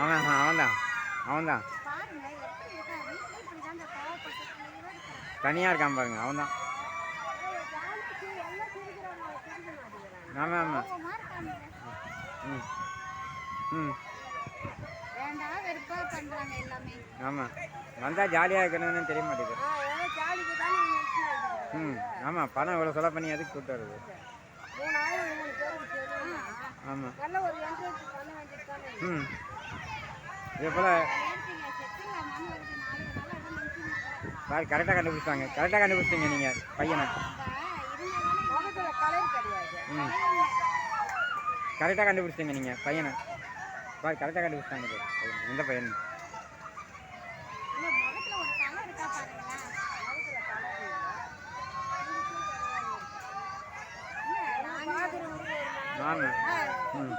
அவன் அவன்தான் அவன்தான் தனியாக இருக்கான் பாருங்க அவன்தான். ஆமாம் ஆமாம். ம் ம் ஆமாம். வந்தால் ஜாலியாக இருக்கணும்னு தெரிய மாட்டேங்குது. ம் ஆமாம். பணம் இவ்வளோ செலவு பண்ணி எதுக்கு கூப்பிட்டு வருது? ஆமாம். ம் இதே போல் பாரு கரெக்டாக கண்டுபிடிச்சிங்க நீங்கள் பையனை. ம் கரெக்டாக கண்டுபிடிச்சிங்க நீங்கள் பையனை. பாரு கரெக்டாக கண்டுபிடிச்சிட்டாங்க பையன். எந்த பையன்? ஆமாம். ம்